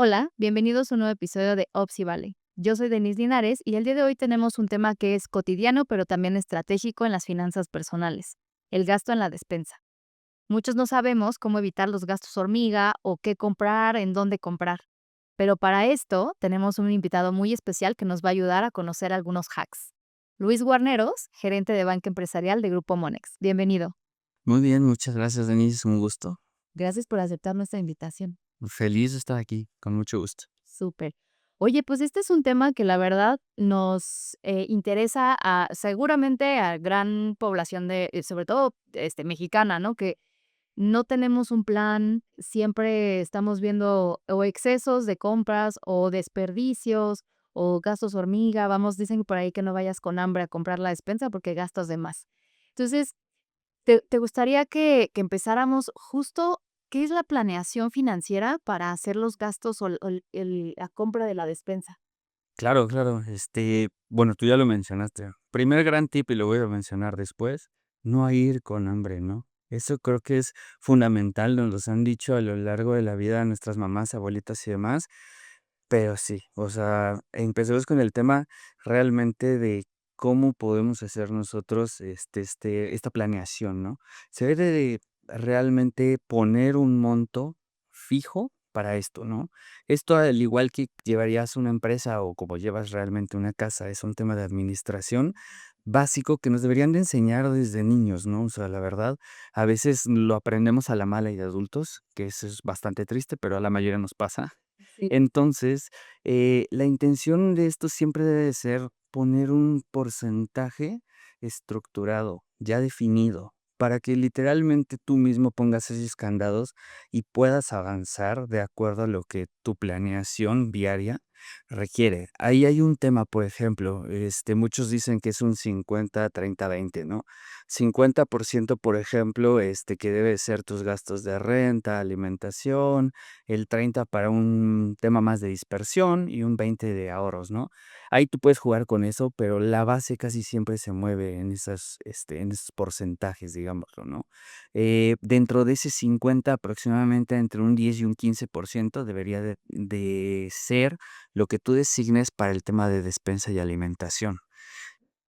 Hola, bienvenidos a un nuevo episodio de Opsi Valley. Yo soy Denise Linares y el día de hoy tenemos un tema que es cotidiano pero también estratégico en las finanzas personales, el gasto en la despensa. Muchos no sabemos cómo evitar los gastos hormiga o qué comprar, en dónde comprar. Pero para esto tenemos un invitado muy especial que nos va a ayudar a conocer algunos hacks. Luis Guarneros, gerente de banca empresarial de Grupo Monex. Bienvenido. Muy bien, muchas gracias, Denise, un gusto. Gracias por aceptar nuestra invitación. Feliz de estar aquí, con mucho gusto. Súper. Oye, pues este es un tema que la verdad nos interesa a seguramente a gran población de, sobre todo mexicana, ¿no? Que no tenemos un plan, siempre estamos viendo o excesos de compras o desperdicios o gastos hormiga. Vamos, dicen por ahí que no vayas con hambre a comprar la despensa porque gastas de más. Entonces, ¿te gustaría que empezáramos justo qué es la planeación financiera para hacer los gastos o la compra de la despensa? Claro, claro, bueno, tú ya lo mencionaste. Primer gran tip, y lo voy a mencionar después, no ir con hambre, ¿no? Eso creo que es fundamental, nos los han dicho a lo largo de la vida nuestras mamás, abuelitas y demás, pero sí, o sea, empecemos con el tema realmente de cómo podemos hacer nosotros, esta planeación, ¿no? Se debe de realmente poner un monto fijo para esto, ¿no? Esto, al igual que llevarías una empresa o como llevas realmente una casa, es un tema de administración básico que nos deberían de enseñar desde niños, ¿no? O sea, la verdad, a veces lo aprendemos a la mala y de adultos, que eso es bastante triste, pero a la mayoría nos pasa. Sí. Entonces, la intención de esto siempre debe de ser poner un porcentaje estructurado, ya definido, para que literalmente tú mismo pongas esos candados y puedas avanzar de acuerdo a lo que tu planeación diaria requiere. Ahí hay un tema, por ejemplo, muchos dicen que es un 50-30-20, ¿no? 50%, por ejemplo, que debe ser tus gastos de renta, alimentación, el 30 para un tema más de dispersión y un 20 de ahorros, ¿no? Ahí tú puedes jugar con eso, pero la base casi siempre se mueve en esos porcentajes, digámoslo, ¿no? Dentro de ese 50, aproximadamente entre un 10 y un 15% debería de ser lo que tú designes para el tema de despensa y alimentación.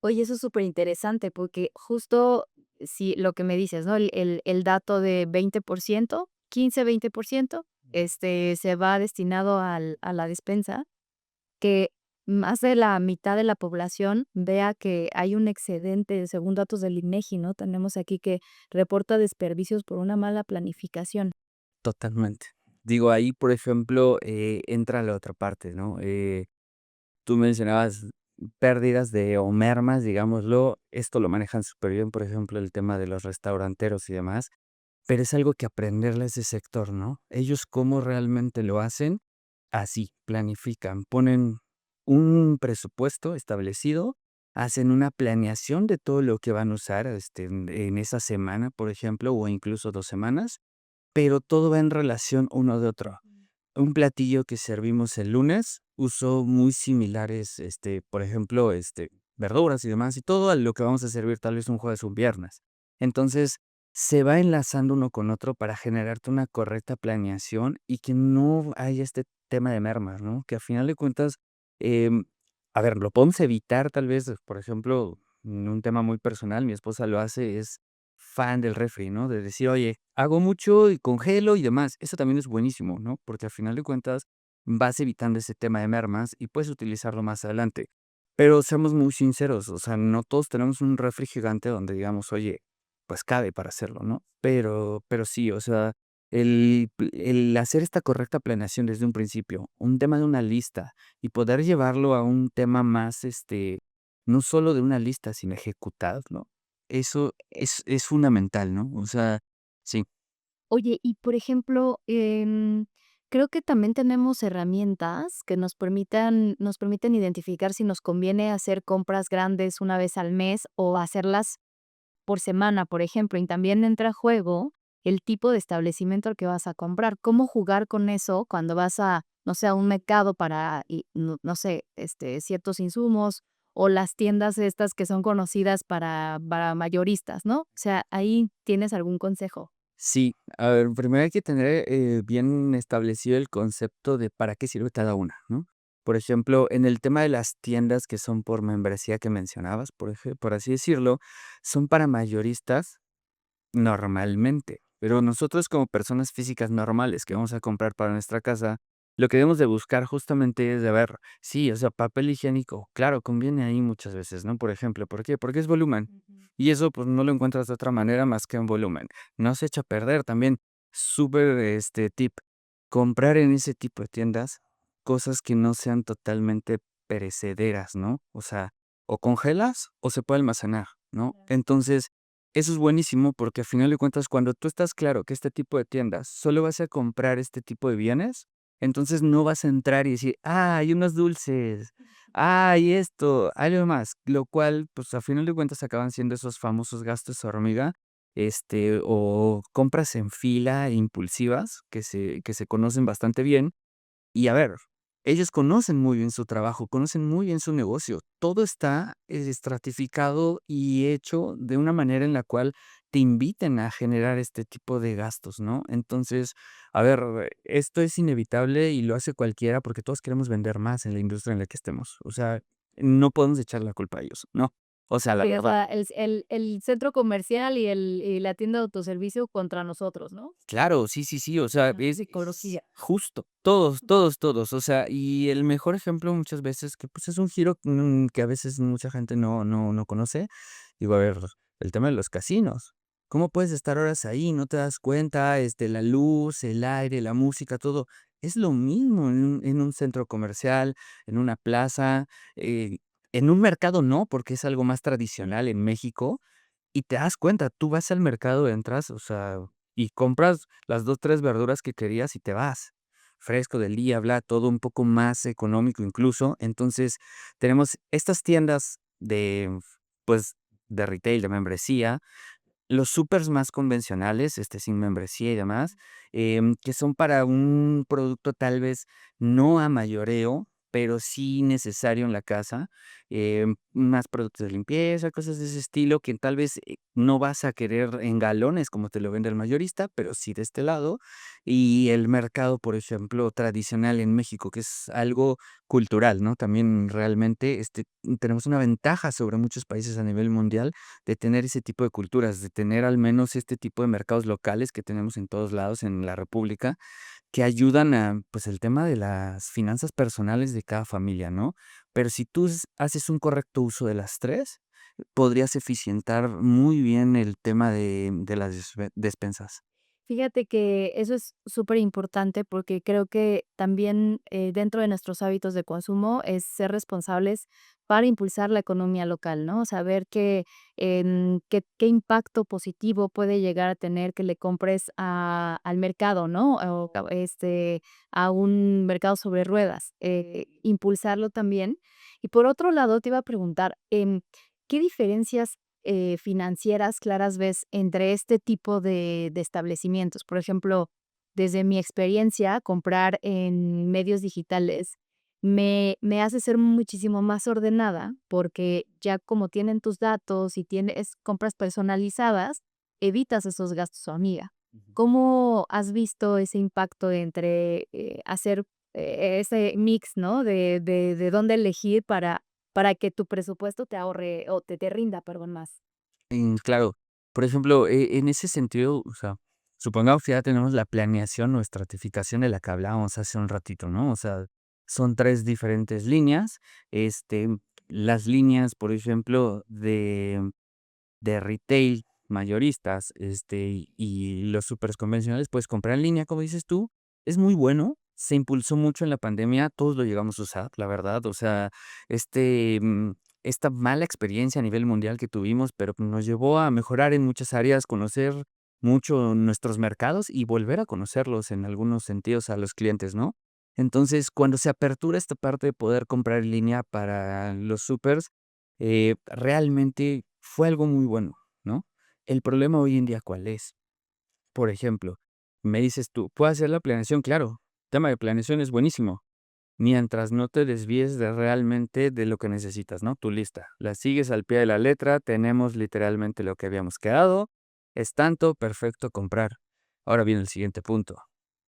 Oye, eso es súper interesante porque justo si lo que me dices, ¿no? El dato de 20%, 15-20%, se va destinado a la despensa, que más de la mitad de la población vea que hay un excedente, según datos del INEGI, ¿no? Tenemos aquí que reporta desperdicios por una mala planificación. Totalmente. Digo, ahí, por ejemplo, entra la otra parte, ¿no? Tú mencionabas pérdidas de o mermas, digámoslo, esto lo manejan súper bien, por ejemplo, el tema de los restauranteros y demás, pero es algo que aprenderle a ese sector, ¿no? Ellos cómo realmente lo hacen, así, planifican, ponen un presupuesto establecido, hacen una planeación de todo lo que van a usar, en esa semana, por ejemplo, o incluso 2 semanas, pero todo va en relación uno de otro. Un platillo que servimos el lunes usó muy similares, por ejemplo, verduras y demás, y todo a lo que vamos a servir tal vez un jueves o un viernes. Entonces, se va enlazando uno con otro para generarte una correcta planeación y que no haya este tema de mermas, ¿no? Que a final de cuentas, em, a ver, lo podemos evitar tal vez, por ejemplo, en un tema muy personal, mi esposa lo hace, es fan del refri, ¿no? De decir: "Oye, hago mucho y congelo y demás". Eso también es buenísimo, ¿no? Porque al final de cuentas vas evitando ese tema de mermas y puedes utilizarlo más adelante. Pero seamos muy sinceros, o sea, no todos tenemos un refri gigante donde digamos: "Oye, pues cabe para hacerlo", ¿no? Pero sí, o sea, el hacer esta correcta planeación desde un principio, un tema de una lista y poder llevarlo a un tema más, no solo de una lista, sino ejecutarlo, eso es fundamental, ¿no? O sea, sí, Oye, y por ejemplo, creo que también tenemos herramientas que nos permiten identificar si nos conviene hacer compras grandes una vez al mes o hacerlas por semana, por ejemplo, y también entra a juego el tipo de establecimiento al que vas a comprar. ¿Cómo jugar con eso cuando vas a, no sé, a un mercado para, y no sé, ciertos insumos o las tiendas estas que son conocidas para mayoristas, ¿no? O sea, ahí tienes algún consejo. Sí, a ver, primero hay que tener, bien establecido el concepto de para qué sirve cada una, ¿no? Por ejemplo, en el tema de las tiendas que son por membresía que mencionabas, por así decirlo, son para mayoristas normalmente, pero nosotros como personas físicas normales que vamos a comprar para nuestra casa, lo que debemos de buscar justamente es de ver, sí, o sea, papel higiénico, claro, conviene ahí muchas veces, ¿no? Por ejemplo, ¿por qué? Porque es volumen. Ujú. Y eso pues no lo encuentras de otra manera más que en volumen. No se echa a perder también. Súper tip. Comprar en ese tipo de tiendas cosas que no sean totalmente perecederas, ¿no? O sea, o congelas o se puede almacenar, ¿no? Claro. Entonces, eso es buenísimo porque al final de cuentas, cuando tú estás claro que este tipo de tiendas solo vas a comprar este tipo de bienes, entonces no vas a entrar y decir, ah, hay unos dulces, ah, hay esto, algo más, lo cual, pues a final de cuentas acaban siendo esos famosos gastos hormiga, o compras en fila impulsivas que se conocen bastante bien y a ver, ellos conocen muy bien su trabajo, conocen muy bien su negocio. Todo está estratificado y hecho de una manera en la cual te inviten a generar este tipo de gastos, ¿no? Entonces, a ver, esto es inevitable y lo hace cualquiera porque todos queremos vender más en la industria en la que estemos. O sea, no podemos echar la culpa a ellos, no. O sea, la Sí, o verdad. sea, el centro comercial y la tienda de autoservicio contra nosotros, ¿no? Claro, sí, sí, sí, o sea, Ajá, es psicología. justo, todos, todos, todos, o sea, y el mejor ejemplo muchas veces que, pues, es un giro, que a veces mucha gente no conoce, digo, a ver, el tema de los casinos, ¿cómo puedes estar horas ahí? No te das cuenta, la luz, el aire, la música, todo, es lo mismo en un centro comercial, en una plaza, en un mercado no, porque es algo más tradicional en México, y te das cuenta, tú vas al mercado, entras, o sea, y compras las 2 3 verduras que querías y te vas. Fresco del día, bla, todo un poco más económico incluso. Entonces, tenemos estas tiendas de, pues, de retail, de membresía, los supers más convencionales, sin membresía y demás, que son para un producto tal vez no a mayoreo, pero sí necesario en la casa, más productos de limpieza, cosas de ese estilo, que tal vez, no vas a querer en galones como te lo vende el mayorista, pero sí de este lado. Y el mercado, por ejemplo, tradicional en México, que es algo cultural, ¿no? También realmente, tenemos una ventaja sobre muchos países a nivel mundial, de tener ese tipo de culturas, de tener al menos este tipo de mercados locales que tenemos en todos lados en la república, que ayudan a, pues, el tema de las finanzas personales de cada familia, ¿no? Pero si tú haces un correcto uso de las 3 podrías eficientar muy bien el tema de las despensas. Fíjate que eso es súper importante porque creo que también, dentro de nuestros hábitos de consumo es ser responsables para impulsar la economía local, ¿no? Saber que, qué impacto positivo puede llegar a tener que le compres al mercado, ¿no? O a un mercado sobre ruedas, impulsarlo también. Y por otro lado, te iba a preguntar, ¿qué diferencias financieras claras ves entre este tipo de establecimientos? Por ejemplo, desde mi experiencia, comprar en medios digitales me hace ser muchísimo más ordenada, porque ya como tienen tus datos y tienes compras personalizadas, evitas esos gastos hormiga. Ujú. ¿Cómo has visto ese impacto entre, hacer, ese mix, no? De dónde elegir para que tu presupuesto te ahorre o te rinda, perdón, más. Claro. Por ejemplo, en ese sentido, o sea, supongamos que ya tenemos la planeación o estratificación de la que hablábamos hace un ratito, ¿no? O sea, son 3 diferentes líneas. Este, las líneas, por ejemplo, de retail mayoristas, y los súperes convencionales, puedes comprar en línea, como dices tú, es muy bueno, se impulsó mucho en la pandemia, todos lo llegamos a usar, la verdad, o sea, este, mm, esta mala experiencia a nivel mundial que tuvimos, pero nos llevó a mejorar en muchas áreas, conocer mucho nuestros mercados y volver a conocerlos en algunos sentidos a los clientes, ¿no? Entonces, cuando se apertura esta parte de poder comprar en línea para los supers, realmente fue algo muy bueno, ¿no? El problema hoy en día, ¿cuál es? Por ejemplo, me dices tú, ¿puedo hacer la planeación? Claro, tema de planeación es buenísimo, mientras no te desvíes de realmente de lo que necesitas, ¿no? Tu lista. La sigues al pie de la letra, tenemos literalmente lo que habíamos quedado, es tanto, perfecto, comprar. Ahora viene el siguiente punto,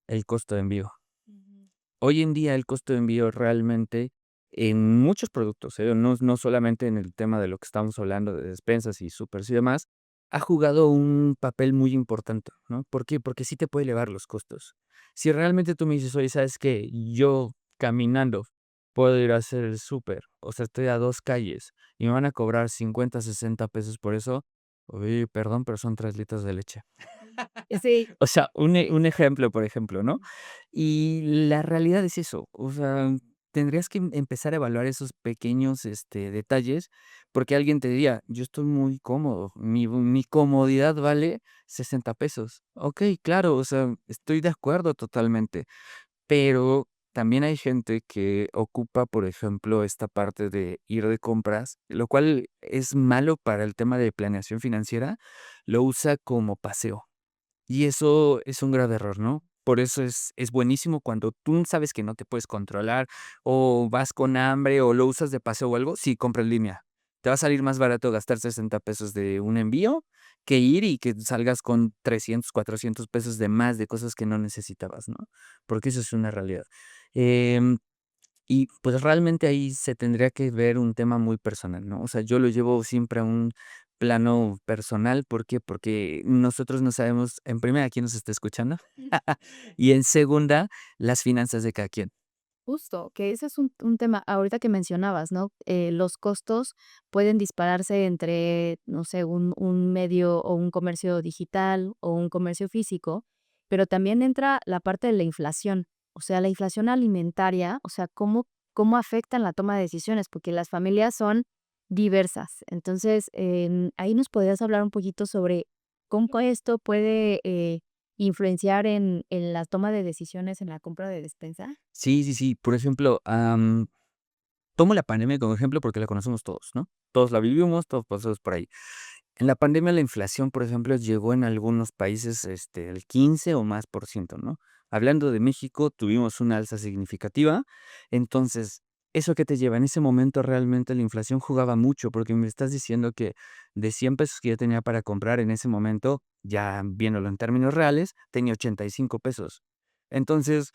el costo de envío. Ujú. Hoy en día el costo de envío realmente en muchos productos, no solamente en el tema de lo que estamos hablando de despensas y súpers y demás, ha jugado un papel muy importante, ¿no? ¿Por qué? Porque sí te puede elevar los costos. Si realmente tú me dices: "Oye, ¿sabes qué? Yo caminando puedo ir a hacer el súper, o sea, estoy a 2 calles y me van a cobrar 50, 60 pesos por eso". Oye, perdón, pero son 3 litros de leche. Sí. O sea, un ejemplo, por ejemplo, ¿no? Y la realidad es eso, o sea, tendrías que empezar a evaluar esos pequeños, detalles, porque alguien te diría: "Yo estoy muy cómodo, mi comodidad vale 60 pesos". Okey, claro, o sea, estoy de acuerdo totalmente, pero también hay gente que ocupa, por ejemplo, esta parte de ir de compras, lo cual es malo para el tema de planeación financiera, lo usa como paseo. Y eso es un grave error, ¿no? Por eso es buenísimo cuando tú sabes que no te puedes controlar, o vas con hambre, o lo usas de paseo o algo, sí, compra en línea. Te va a salir más barato gastar 60 pesos de un envío, que ir y que salgas con 300, 400 pesos de más de cosas que no necesitabas, ¿no? Porque eso es una realidad. Em y, pues, realmente ahí se tendría que ver un tema muy personal, ¿no? O sea, yo lo llevo siempre a un plano personal, ¿por qué? Porque nosotros no sabemos, en primera, quién nos está escuchando, y en segunda, las finanzas de cada quien. Justo, que ese es un tema ahorita que mencionabas, ¿no? Los costos pueden dispararse entre, no sé, un medio o un comercio digital o un comercio físico, pero también entra la parte de la inflación, o sea, la inflación alimentaria, o sea, cómo afectan la toma de decisiones, porque las familias son diversas. Entonces, ahí nos podrías hablar un poquito sobre cómo esto puede influenciar en la toma de decisiones en la compra de despensa. Sí, sí, sí. Por ejemplo, tomo la pandemia como ejemplo porque la conocemos todos, ¿no? Todos la vivimos, todos pasamos por ahí. En la pandemia, la inflación, por ejemplo, llegó en algunos países, el 15 o más por ciento, ¿no? Hablando de México, tuvimos una alza significativa. Entonces, ¿eso qué te lleva? En ese momento, realmente la inflación jugaba mucho, porque me estás diciendo que de 100 pesos que yo tenía para comprar en ese momento, ya viéndolo en términos reales, tenía 85 pesos. Entonces,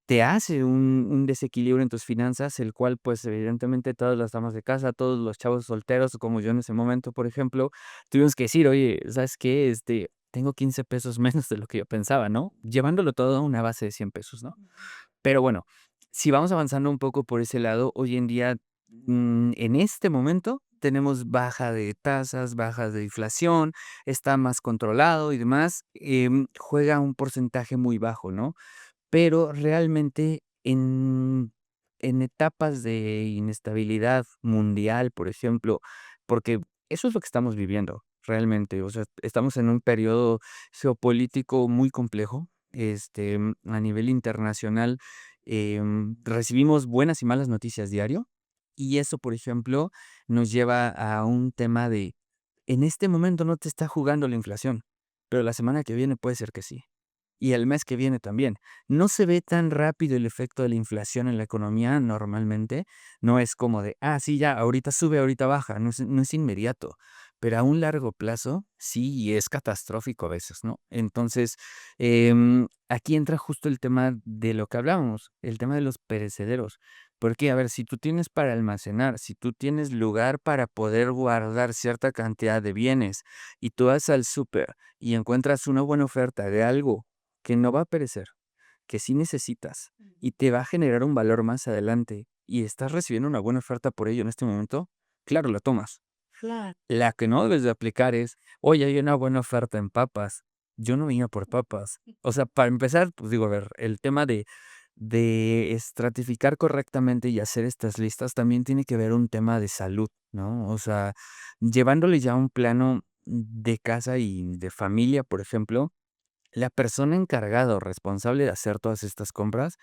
te hace un desequilibrio en tus finanzas, el cual, pues, evidentemente, todas las damas de casa, todos los chavos solteros, como yo en ese momento, por ejemplo, tuvimos que decir: "Oye, ¿sabes qué? Tengo 15 pesos menos de lo que yo pensaba", ¿no? Llevándolo todo a una base de 100 pesos, ¿no? Pero bueno, si vamos avanzando un poco por ese lado, hoy en día, en este momento, tenemos baja de tasas, bajas de inflación, está más controlado y demás, juega un porcentaje muy bajo, ¿no? Pero realmente en etapas de inestabilidad mundial, por ejemplo, porque eso es lo que estamos viviendo realmente, o sea, estamos en un periodo geopolítico muy complejo, a nivel internacional, recibimos buenas y malas noticias diario, y eso, por ejemplo, nos lleva a un tema de, en este momento no te está jugando la inflación, pero la semana que viene puede ser que sí. Y el mes que viene también. No se ve tan rápido el efecto de la inflación en la economía normalmente. No es como de, ah, sí, ya, ahorita sube, ahorita baja. No es inmediato. Pero a un largo plazo, sí, y es catastrófico a veces, ¿no? Entonces, aquí entra justo el tema de lo que hablábamos, el tema de los perecederos. Porque, a ver, si tú tienes para almacenar, si tú tienes lugar para poder guardar cierta cantidad de bienes y tú vas al súper y encuentras una buena oferta de algo que no va a perecer, que sí necesitas y te va a generar un valor más adelante y estás recibiendo una buena oferta por ello en este momento, claro, la tomas. Claro. La que no debes de aplicar es, oye, hay una buena oferta en papas. Yo no vine por papas. O sea, para empezar, pues digo, a ver, el tema de estratificar correctamente y hacer estas listas también tiene que ver un tema de salud, ¿no? O sea, llevándole ya a un plano de casa y de familia, por ejemplo, la persona encargada o responsable de hacer todas estas compras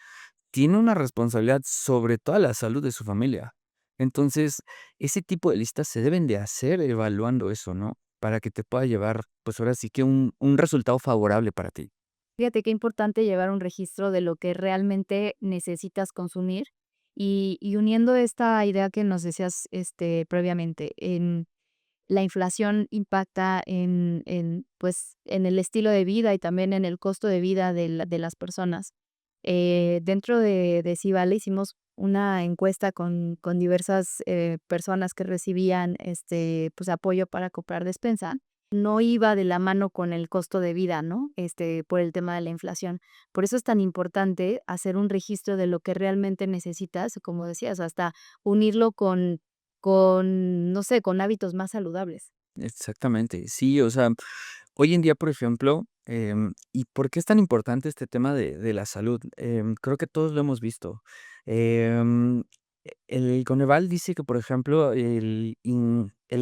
tiene una responsabilidad sobre toda la salud de su familia. Entonces, ese tipo de listas se deben de hacer evaluando eso, ¿no? Para que te pueda llevar, pues ahora sí que un resultado favorable para ti. Fíjate qué importante llevar un registro de lo que realmente necesitas consumir y uniendo esta idea que nos decías, previamente, la inflación impacta pues, en el estilo de vida y también en el costo de vida de las personas. Dentro de Civale hicimos una encuesta con diversas, personas que recibían, pues, apoyo para comprar despensa. No iba de la mano con el costo de vida, ¿no? Por el tema de la inflación. Por eso es tan importante hacer un registro de lo que realmente necesitas, como decías, hasta unirlo con, no sé, con hábitos más saludables. Exactamente. Sí, o sea, hoy en día, por ejemplo, ¿y por qué es tan importante este tema de la salud? Creo que todos lo hemos visto. Em, el Coneval dice que, por ejemplo, el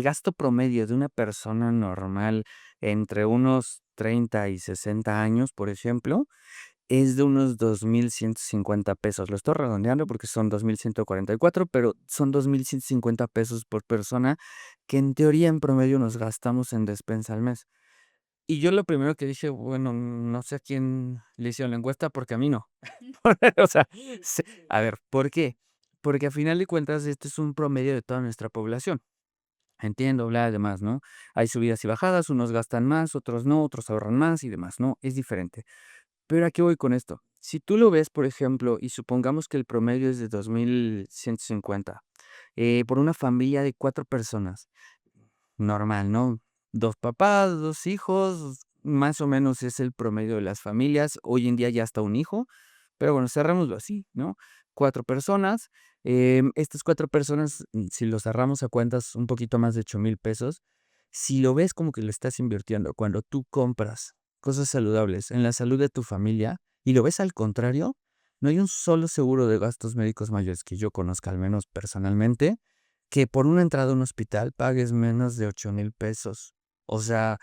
gasto promedio de una persona normal entre unos 30 y 60 años, por ejemplo, es de unos 2,150 pesos. Lo estoy redondeando porque son 2,144, pero son 2,150 pesos por persona, que en teoría, en promedio, nos gastamos en despensa al mes. Y yo lo primero que dije, bueno, no sé a quién le hicieron la encuesta, porque a mí no. O sea, a ver, ¿por qué? Porque a final de cuentas, este es un promedio de toda nuestra población. Entiendo, bla, demás, ¿no? Hay subidas y bajadas, unos gastan más, otros no, otros ahorran más y demás, ¿no? Es diferente. Pero ¿a qué voy con esto? Si tú lo ves, por ejemplo, y supongamos que el promedio es de 2,150, por una familia de 4 personas, normal, ¿no? 2 papás, 2 hijos, más o menos es el promedio de las familias. Hoy en día ya hasta un hijo, pero bueno, cerrémoslo así, ¿no? 4 personas, estas 4 personas, si lo cerramos a cuentas, un poquito más de 8,000 pesos. Si lo ves como que lo estás invirtiendo, cuando tú compras cosas saludables en la salud de tu familia y lo ves al contrario, no hay un solo seguro de gastos médicos mayores que yo conozca, al menos personalmente, que por una entrada a un hospital pagues menos de 8,000 pesos. O sea,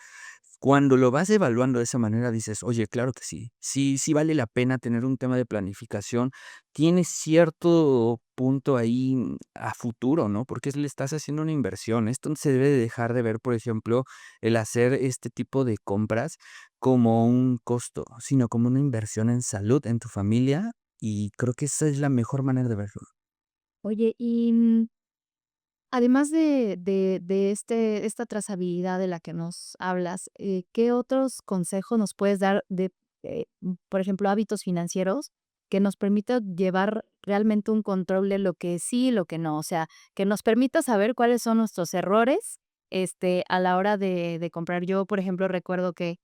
cuando lo vas evaluando de esa manera dices: "Oye, claro que sí, sí vale la pena tener un tema de planificación". Tiene cierto punto ahí, a futuro, ¿no? Porque le estás haciendo una inversión. Esto no se debe de dejar de ver, por ejemplo, el hacer este tipo de compras como un costo, sino como una inversión en salud, en tu familia, y creo que esa es la mejor manera de verlo. Oye, y, además de esta trazabilidad de la que nos hablas, ¿qué otros consejos nos puedes dar por ejemplo, hábitos financieros que nos permitan llevar realmente un control de lo que sí y lo que no? O sea, que nos permita saber cuáles son nuestros errores, a la hora de comprar. Yo, por ejemplo, recuerdo que,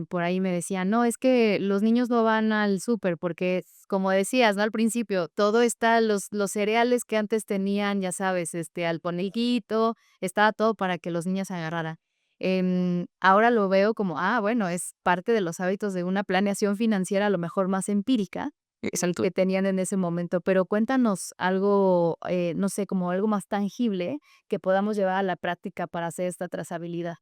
por ahí me decían: "No, es que los niños no van al súper", porque, como decías, ¿no? Al principio, todo está los cereales que antes tenían, ya sabes, al conejito, estaba todo para que los niños agarraran. Ahora lo veo como, bueno, es parte de los hábitos de una planeación financiera, a lo mejor más empírica, Exacto. que tenían en ese momento. Pero cuéntanos algo, no sé, como algo más tangible que podamos llevar a la práctica para hacer esta trazabilidad.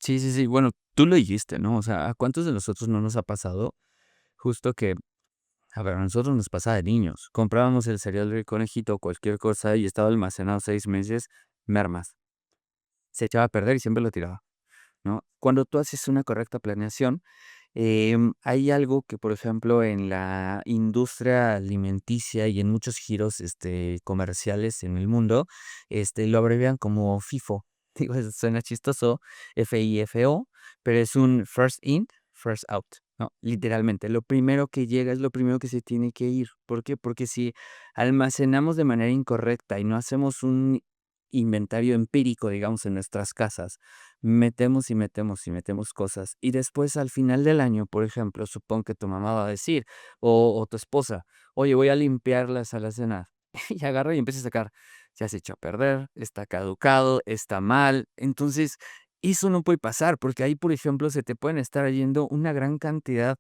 Sí, sí, sí. Bueno, tú lo dijiste, ¿no? O sea, ¿a cuántos de nosotros no nos ha pasado justo que, a ver, a nosotros nos pasaba de niños? Comprábamos el cereal del conejito o cualquier cosa y estaba almacenado 6 meses, mermas. Se echaba a perder y siempre lo tiraba, ¿no? Cuando tú haces una correcta planeación, hay algo que, por ejemplo, en la industria alimenticia y en muchos giros, comerciales en el mundo, lo abrevian como FIFO. Digo, eso suena chistoso, FIFO, pero es un first in, first out, ¿no? Literalmente, lo primero que llega es lo primero que se tiene que ir. ¿Por qué? Porque si almacenamos de manera incorrecta y no hacemos un inventario empírico, digamos, en nuestras casas, metemos y metemos y metemos cosas. Y después al final del año, por ejemplo, supón que tu mamá va a decir, o tu esposa, oye, voy a limpiar las alacenas. Y agarra y empieza a sacar, ya se echó a perder, está caducado, está mal. Entonces, eso no puede pasar, porque ahí, por ejemplo, se te pueden estar yendo una gran cantidad,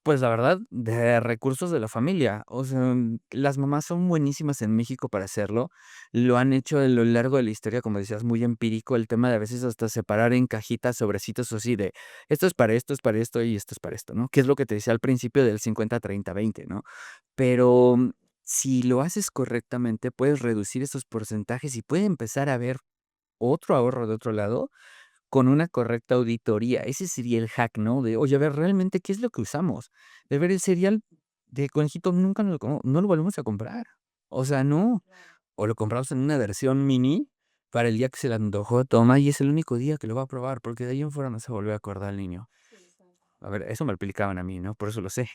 pues, la verdad, de recursos de la familia. O sea, las mamás son buenísimas en México para hacerlo. Lo han hecho a lo largo de la historia, como decías, muy empírico, el tema de a veces hasta separar en cajitas, sobrecitos o así de, esto es para esto y esto es para esto, ¿no? Que es lo que te decía al principio del 50-30-20, ¿no? Pero, si lo haces correctamente, puedes reducir esos porcentajes y puede empezar a haber otro ahorro de otro lado con una correcta auditoría. Ese sería el hack, ¿no? De, oye, a ver, realmente, ¿qué es lo que usamos? De ver el cereal de conejito nunca no lo volvemos a comprar. O sea, no. O lo compramos en una versión mini, para el día que se le antojó, toma, y es el único día que lo va a probar, porque de ahí en fuera no se volvió a acordar el niño. A ver, eso me lo aplicaban a mí, ¿no? Por eso lo sé.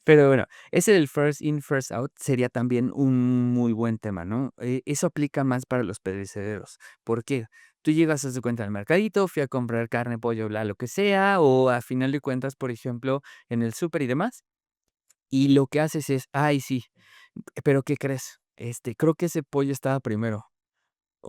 Pero bueno, ese del first in, first out sería también un muy buen tema, ¿no? Eso aplica más para los perecederos. ¿Por qué? Tú llegas, haz de cuenta, al mercadito, fui a comprar carne, pollo, bla, lo que sea, o a final de cuentas, por ejemplo, en el súper y demás, y lo que haces es, ay, sí, pero ¿qué crees? Creo que ese pollo estaba primero.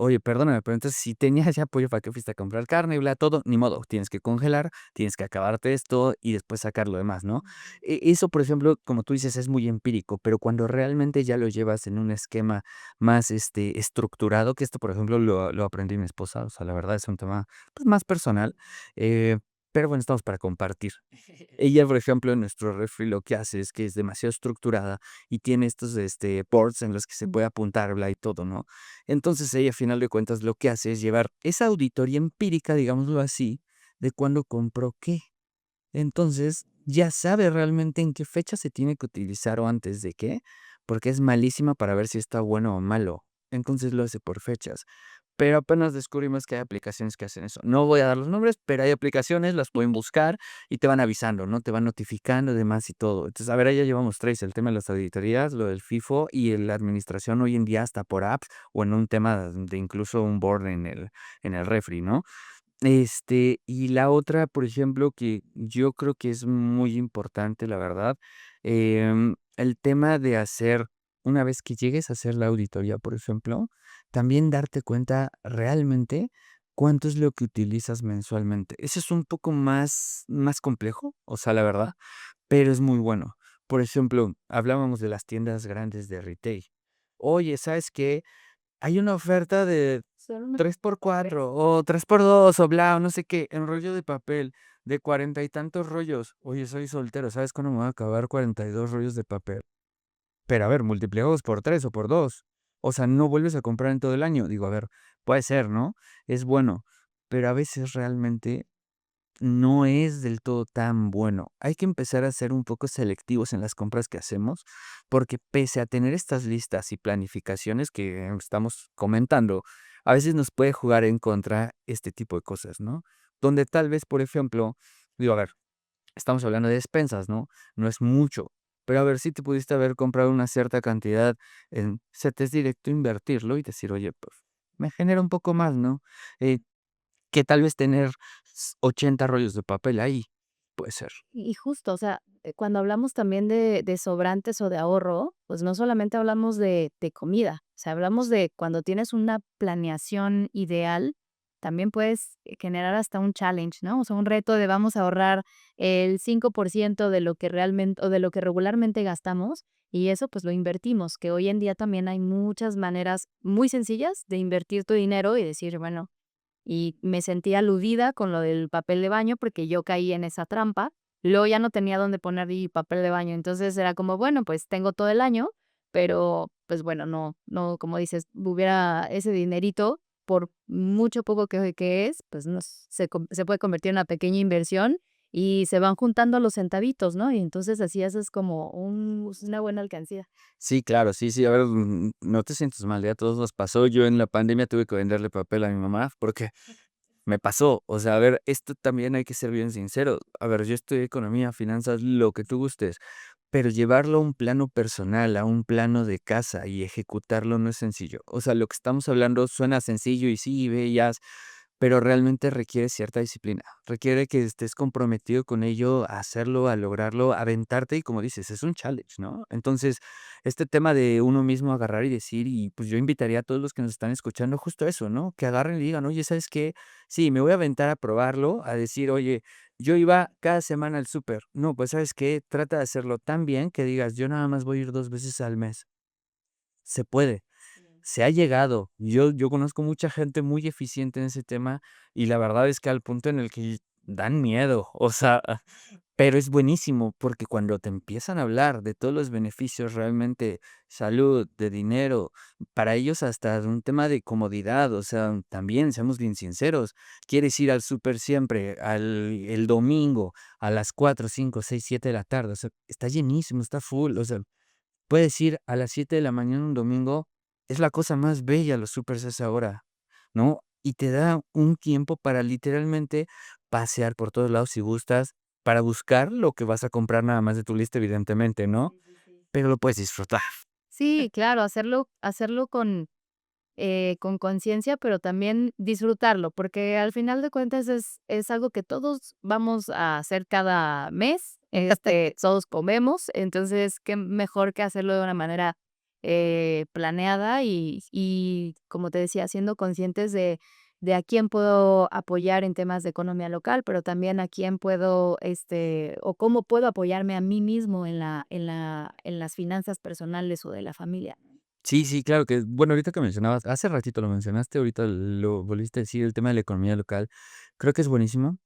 Oye, perdóname, pero entonces si tenías ya pollo, ¿para qué fuiste a comprar carne y bla, todo? Ni modo, tienes que congelar, tienes que acabarte esto y después sacar lo demás, ¿no? Eso, por ejemplo, como tú dices, es muy empírico, pero cuando realmente ya lo llevas en un esquema más, estructurado, que esto, por ejemplo, lo aprendí mi esposa, o sea, la verdad es un tema, pues, más personal, pero bueno, estamos para compartir. Ella, por ejemplo, en nuestro refri lo que hace es que es demasiado estructurada y tiene estos, boards en los que se puede apuntar, bla, y todo, ¿no? Entonces ella, a final de cuentas, lo que hace es llevar esa auditoría empírica, digámoslo así, de cuándo compró qué. Entonces, ya sabe realmente en qué fecha se tiene que utilizar o antes de qué, porque es malísima para ver si está bueno o malo. Entonces lo hace por fechas. Pero apenas descubrimos que hay aplicaciones que hacen eso. No voy a dar los nombres, pero hay aplicaciones, las pueden buscar y te van avisando, ¿no? Te van notificando, demás y todo. Entonces, a ver, ahí ya llevamos 3, el tema de las auditorías, lo del FIFO y la administración hoy en día hasta por apps o en un tema de incluso un board en el refri, ¿no? Y la otra, por ejemplo, que yo creo que es muy importante, la verdad, el tema de hacer, una vez que llegues a hacer la auditoría, por ejemplo, también darte cuenta realmente cuánto es lo que utilizas mensualmente. Eso es un poco más complejo, o sea, la verdad, pero es muy bueno. Por ejemplo, hablábamos de las tiendas grandes de retail. Oye, ¿sabes qué? Hay una oferta de Solo me 3x4 o 3x2 o bla, o no sé qué, en rollo de papel de 40 y tantos rollos. Oye, soy soltero, ¿sabes cuándo me voy a acabar 42 rollos de papel? Pero a ver, multiplicados por 3 o por 2. O sea, no vuelves a comprar en todo el año. Digo, a ver, puede ser, ¿no? Es bueno, pero a veces realmente no es del todo tan bueno. Hay que empezar a ser un poco selectivos en las compras que hacemos, porque pese a tener estas listas y planificaciones que estamos comentando, a veces nos puede jugar en contra este tipo de cosas, ¿no? Donde tal vez, por ejemplo, digo, a ver, estamos hablando de despensas, ¿no? No es mucho, pero a ver si te pudiste haber comprado una cierta cantidad, se te es directo invertirlo y decir, oye, pues me genera un poco más, ¿no? Eh, que tal vez tener 80 rollos de papel ahí, puede ser. Y justo, o sea, cuando hablamos también de sobrantes o de ahorro, pues no solamente hablamos de comida, o sea, hablamos de cuando tienes una planeación ideal, también puedes generar hasta un challenge, ¿no? O sea, un reto de vamos a ahorrar el 5% de lo que realmente o de lo que regularmente gastamos y eso pues lo invertimos, que hoy en día también hay muchas maneras muy sencillas de invertir tu dinero y decir, bueno, y me sentí aludida con lo del papel de baño, porque yo caí en esa trampa. Luego ya no tenía dónde poner mi papel de baño, entonces era como, bueno, pues tengo todo el año, pero, pues bueno, no, como dices, hubiera ese dinerito, por mucho poco que es, pues se puede convertir en una pequeña inversión y se van juntando los centavitos, ¿no? Y entonces así haces como una buena alcancía. Sí, claro, sí, sí, a ver, no te sientas mal, ya a todos nos pasó. Yo en la pandemia tuve que venderle papel a mi mamá porque me pasó. O sea, a ver, esto también hay que ser bien sincero. A ver, yo estudié economía, finanzas, lo que tú gustes, pero llevarlo a un plano personal, a un plano de casa y ejecutarlo no es sencillo. O sea, lo que estamos hablando suena sencillo y sí, ve y haz, pero realmente requiere cierta disciplina. Requiere que estés comprometido con ello, a hacerlo, a lograrlo, a aventarte y como dices, es un challenge, ¿no? Entonces, este tema de uno mismo agarrar y decir, y pues yo invitaría a todos los que nos están escuchando justo a eso, ¿no? Que agarren y digan, oye, ¿sabes qué? Sí, me voy a aventar a probarlo, a decir, oye, yo iba cada semana al súper. No, pues ¿sabes qué? Trata de hacerlo tan bien que digas, yo nada más voy a ir 2 veces al mes. Se puede. Se ha llegado. Yo conozco mucha gente muy eficiente en ese tema y la verdad es que al punto en el que dan miedo, o sea, pero es buenísimo porque cuando te empiezan a hablar de todos los beneficios realmente, salud, de dinero, para ellos hasta un tema de comodidad, o sea, también seamos bien sinceros, quieres ir al súper siempre, el domingo a las 4 5 6 7 de la tarde, o sea, está llenísimo, está full, o sea, puedes ir a las 7 de la mañana un domingo Es la cosa más bella los supers a esa hora, ¿no? Y te da un tiempo para literalmente pasear por todos lados si gustas, para buscar lo que vas a comprar nada más de tu lista, evidentemente, ¿no? Sí, sí, sí. Pero lo puedes disfrutar. Sí, claro, hacerlo con conciencia, pero también disfrutarlo, porque al final de cuentas es algo que todos vamos a hacer cada mes, todos comemos, entonces, qué mejor que hacerlo de una manera, planeada y, como te decía, siendo conscientes de a quién puedo apoyar en temas de economía local, pero también a quién puedo, o cómo puedo apoyarme a mí mismo en las finanzas personales o de la familia. Sí, sí, claro que, bueno, ahorita que mencionabas, hace ratito lo mencionaste, ahorita lo volviste a decir, el tema de la economía local, creo que es buenísimo.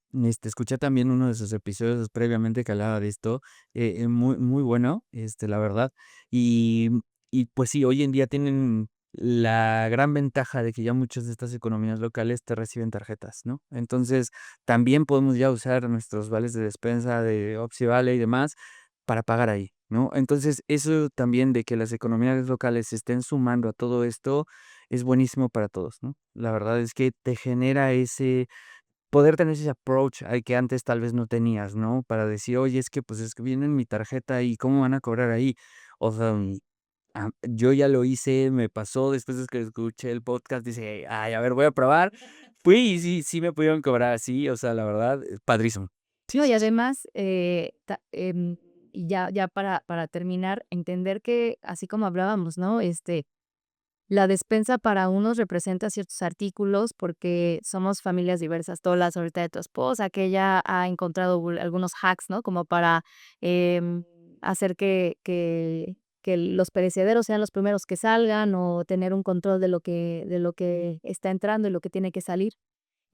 Escuché también uno de sus episodios previamente que hablaba de esto, muy, muy bueno, la verdad. Y, y pues sí, hoy en día tienen la gran ventaja de que ya muchas de estas economías locales te reciben tarjetas, ¿no? Entonces, también podemos ya usar nuestros vales de despensa de Opsi Vale y demás para pagar ahí, ¿no? Entonces, eso también de que las economías locales se estén sumando a todo esto es buenísimo para todos, ¿no? La verdad es que te genera ese poder tener ese approach al que antes tal vez no tenías, ¿no? Para decir: "Oye, es que, pues, es que viene en mi tarjeta y ¿cómo van a cobrar ahí?". O sea, yo ya lo hice, me pasó después de que escuché el podcast, dice: "Ay, a ver, voy a probar". Fui y sí, sí me pudieron cobrar así, o sea, la verdad, padrísimo. Sí, No, y sí, sí. además, y ya para terminar, entender que, así como hablábamos, ¿no? La despensa para unos representa ciertos artículos, porque somos familias diversas. Tú hablas ahorita de tu esposa, que ella ha encontrado algunos hacks, ¿no? Como para, hacer que los perecederos sean los primeros que salgan, o tener un control de lo que está entrando y lo que tiene que salir.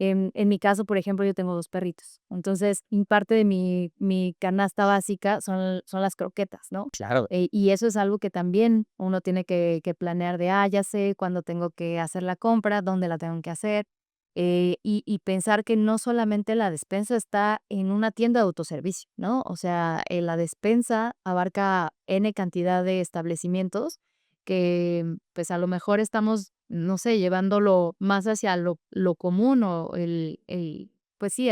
En mi caso, por ejemplo, yo tengo 2 perritos. Entonces, parte de mi canasta básica son las croquetas, ¿no? Claro. Y eso es algo que también uno tiene que planear de, ya sé cuándo tengo que hacer la compra, dónde la tengo que hacer, y pensar que no solamente la despensa está en una tienda de autoservicio, ¿no? O sea, la despensa abarca N cantidad de establecimientos que, pues, a lo mejor estamos, no sé, llevándolo más hacia lo común o pues sí,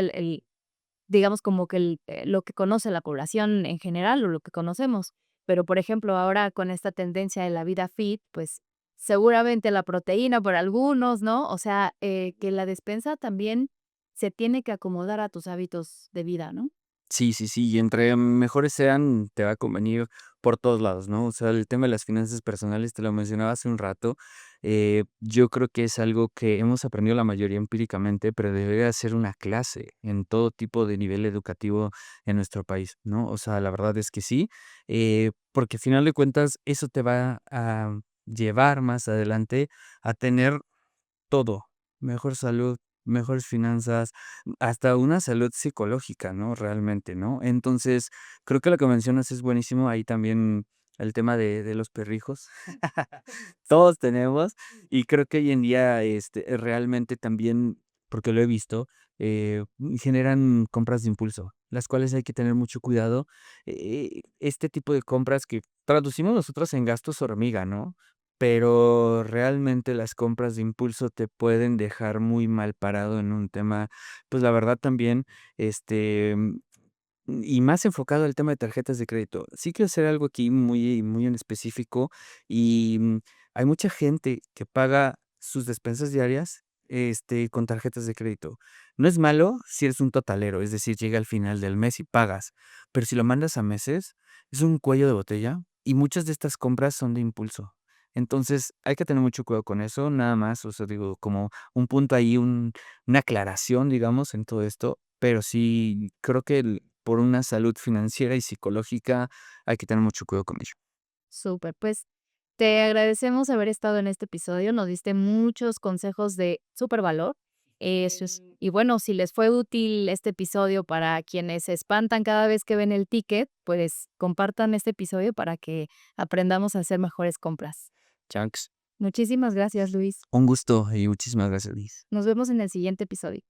digamos como que lo que conoce la población en general o lo que conocemos. Pero, por ejemplo, ahora con esta tendencia de la vida fit, pues, seguramente la proteína por algunos, ¿no? O sea, que la despensa también se tiene que acomodar a tus hábitos de vida, ¿no? Sí, sí, sí, y entre mejores sean, te va a convenir por todos lados, ¿no? O sea, el tema de las finanzas personales, te lo mencionaba hace un rato, yo creo que es algo que hemos aprendido la mayoría empíricamente, pero debería ser una clase en todo tipo de nivel educativo en nuestro país, ¿no? O sea, la verdad es que sí, porque al final de cuentas eso te va a llevar más adelante a tener todo, mejor salud, mejores finanzas, hasta una salud psicológica, ¿no? Realmente, ¿no? Entonces, creo que lo que mencionas es buenísimo, ahí también el tema de los perrijos. Todos tenemos, y creo que hoy en día, realmente también, porque lo he visto, generan compras de impulso, las cuales hay que tener mucho cuidado. Este tipo de compras que traducimos nosotros en gastos hormiga, ¿no? Pero realmente las compras de impulso te pueden dejar muy mal parado en un tema, pues, la verdad también, este, y más enfocado al tema de tarjetas de crédito. Sí quiero hacer algo aquí muy muy en específico, y, hay mucha gente que paga sus despensas diarias, con tarjetas de crédito. No es malo si eres un totalero, es decir, llega al final del mes y pagas, pero si lo mandas a meses, es un cuello de botella, y muchas de estas compras son de impulso. Entonces, hay que tener mucho cuidado con eso, nada más, o sea, digo, como un punto ahí, una aclaración, digamos, en todo esto, pero sí creo que por una salud financiera y psicológica hay que tener mucho cuidado con ello. Súper, pues, te agradecemos haber estado en este episodio, nos diste muchos consejos de súper valor. Eso es y bueno, si les fue útil este episodio para quienes se espantan cada vez que ven el ticket, pues, compartan este episodio para que aprendamos a hacer mejores compras. Chanks, Muchísimas gracias, Luis. un gusto y muchísimas gracias, Liz. Nos vemos en el siguiente episodio.